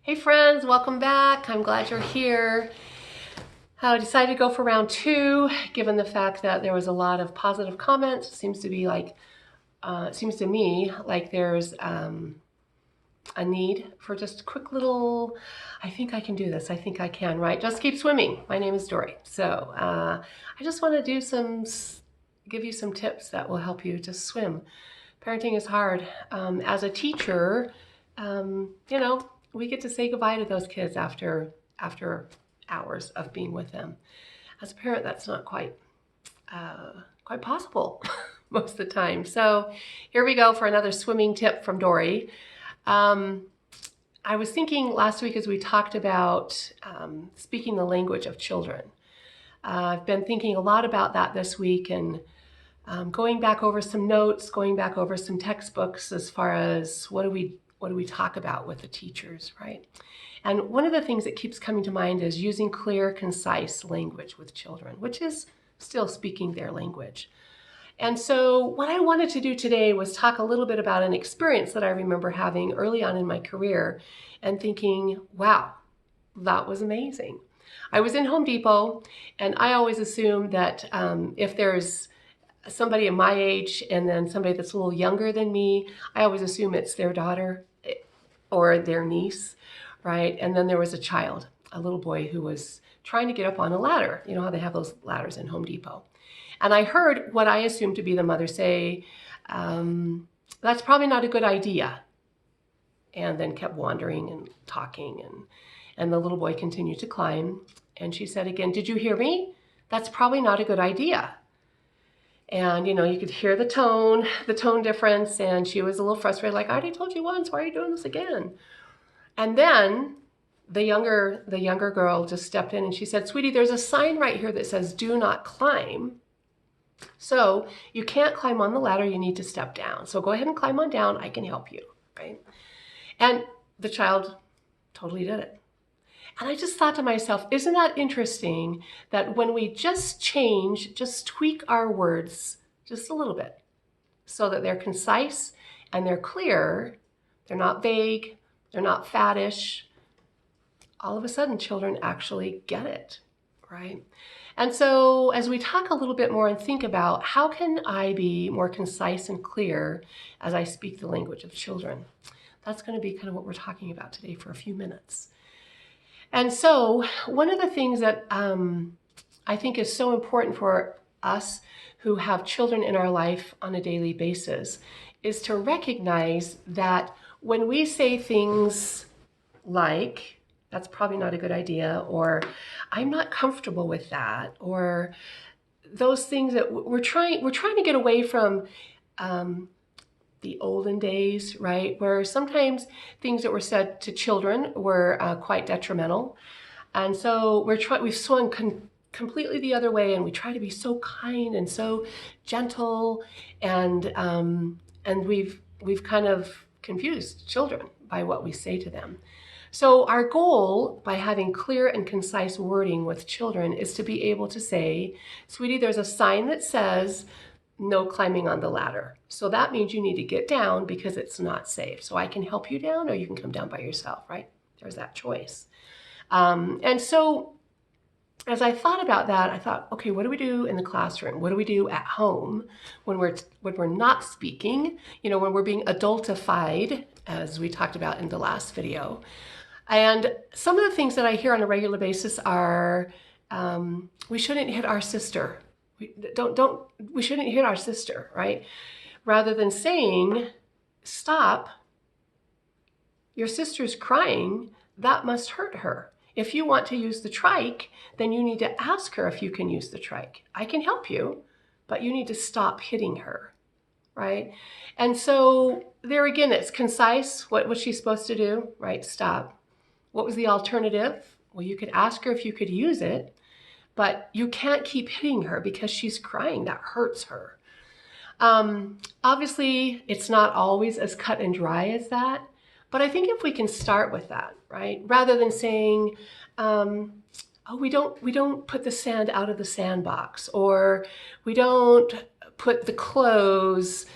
Hey friends, welcome back. I'm glad you're here. I decided to go for round two, given the fact that there was a lot of positive comments. It seems to be like, it seems to me like there's a need for just a quick little, I think I can do this, I think I can, right? Just keep swimming. My name is Dory. So I just want to give you some tips that will help you just swim. Parenting is hard. As a teacher, we get to say goodbye to those kids after hours of being with them. As a parent, that's not quite possible most of the time. So here we go for another swimming tip from Dory. I was thinking last week as we talked about speaking the language of children. I've been thinking a lot about that this week and going back over some notes, going back over some textbooks as far as what do we talk about with the teachers, right? And one of the things that keeps coming to mind is using clear, concise language with children, which is still speaking their language. And so what I wanted to do today was talk a little bit about an experience that I remember having early on in my career and thinking, wow, that was amazing. I was in Home Depot, and I always assume that if there's somebody in my age and then somebody that's a little younger than me, I always assume it's their daughter or their niece, right? And then there was a child, a little boy who was trying to get up on a ladder. You know how they have those ladders in Home Depot. And I heard what I assumed to be the mother say, that's probably not a good idea. And then kept wandering and talking, and the little boy continued to climb. And she said again, did you hear me? That's probably not a good idea. And, you could hear the tone difference. And she was a little frustrated, like, I already told you once, why are you doing this again? And then the younger girl just stepped in and she said, sweetie, there's a sign right here that says, do not climb. So you can't climb on the ladder, you need to step down. So go ahead and climb on down, I can help you, right? And the child totally did it. And I just thought to myself, isn't that interesting that when we just tweak our words just a little bit so that they're concise and they're clear, they're not vague, they're not faddish, all of a sudden children actually get it, right? And so as we talk a little bit more and think about how can I be more concise and clear as I speak the language of children, that's going to be kind of what we're talking about today for a few minutes. And so one of the things that I think is so important for us who have children in our life on a daily basis is to recognize that when we say things like, that's probably not a good idea, or I'm not comfortable with that, or those things that we're trying to get away from the olden days, right? Where sometimes things that were said to children were quite detrimental. And so we've swung completely the other way, and we try to be so kind and so gentle, and we've kind of confused children by what we say to them. So our goal by having clear and concise wording with children is to be able to say, sweetie, there's a sign that says no climbing on the ladder. So that means you need to get down because it's not safe. So I can help you down or you can come down by yourself, right? There's that choice. And so as I thought about that, I thought, okay, what do we do in the classroom? What do we do at home when we're not speaking, when we're being adultified, as we talked about in the last video? And some of the things that I hear on a regular basis are, we shouldn't hit our sister. We shouldn't hit our sister, right? Rather than saying, stop, your sister's crying, that must hurt her. If you want to use the trike, then you need to ask her if you can use the trike. I can help you, but you need to stop hitting her, right? And so there again, it's concise. What was she supposed to do, right? Stop. What was the alternative? Well, you could ask her if you could use it, but you can't keep hitting her because she's crying. That hurts her. Obviously, it's not always as cut and dry as that, but I think if we can start with that, right? Rather than saying, oh, we don't put the sand out of the sandbox, or we don't put the clothes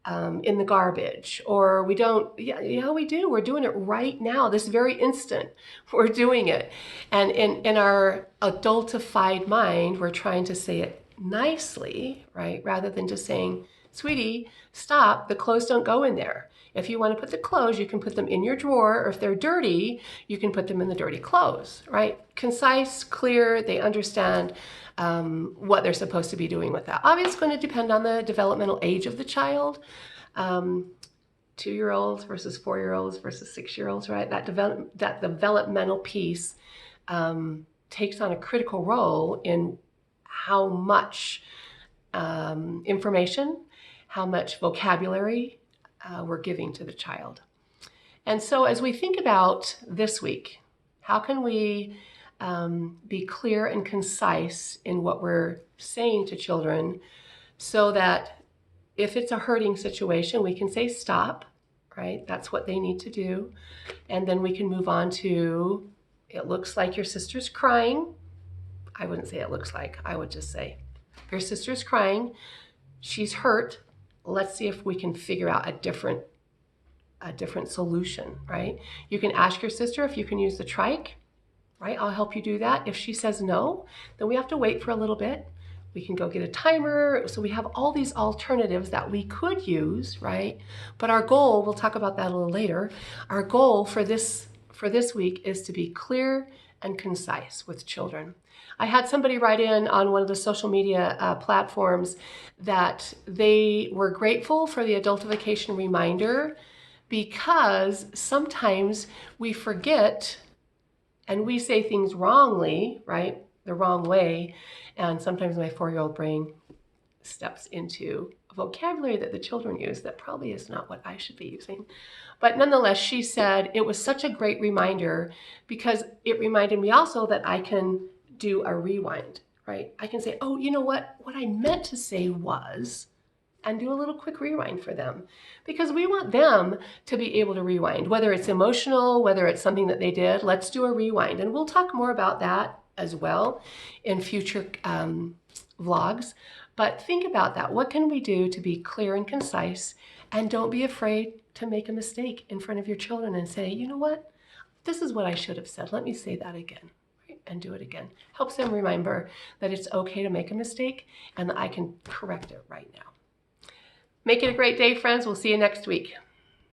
in the garbage, or we don't, yeah, we do. We're doing it right now, this very instant. We're doing it. And in our adultified mind, we're trying to say it nicely, right? Rather than just saying, sweetie, stop, the clothes don't go in there. If you want to put the clothes, you can put them in your drawer, or if they're dirty, you can put them in the dirty clothes, right? Concise, clear, they understand what they're supposed to be doing with that. Obviously, it's going to depend on the developmental age of the child. 2-year-olds versus 4-year-olds versus 6-year-olds, right? That developmental piece takes on a critical role in how much information, how much vocabulary we're giving to the child. And so as we think about this week, how can we be clear and concise in what we're saying to children so that if it's a hurting situation, we can say stop, right? That's what they need to do. And then we can move on to, it looks like your sister's crying. I wouldn't say it looks like, I would just say, your sister's crying, she's hurt. Let's see if we can figure out a different solution, right? You can ask your sister if you can use the trike, right? I'll help you do that. If she says no, then we have to wait for a little bit. We can go get a timer. So we have all these alternatives that we could use, right? But our goal, we'll talk about that a little later, our goal for this week is to be clear and concise with children. I had somebody write in on one of the social media platforms that they were grateful for the adultification reminder because sometimes we forget and we say things wrongly, right? The wrong way. And sometimes my 4-year-old brain steps into a vocabulary that the children use that probably is not what I should be using. But nonetheless, she said it was such a great reminder because it reminded me also that I can do a rewind, right? I can say, oh, you know what I meant to say was, and do a little quick rewind for them because we want them to be able to rewind, whether it's emotional, whether it's something that they did, let's do a rewind. And we'll talk more about that as well in future vlogs. But think about that. What can we do to be clear and concise? And don't be afraid to make a mistake in front of your children and say, you know what? This is what I should have said. Let me say that again. And do it again. Helps them remember that it's okay to make a mistake and that I can correct it right now. Make it a great day, friends. We'll see you next week.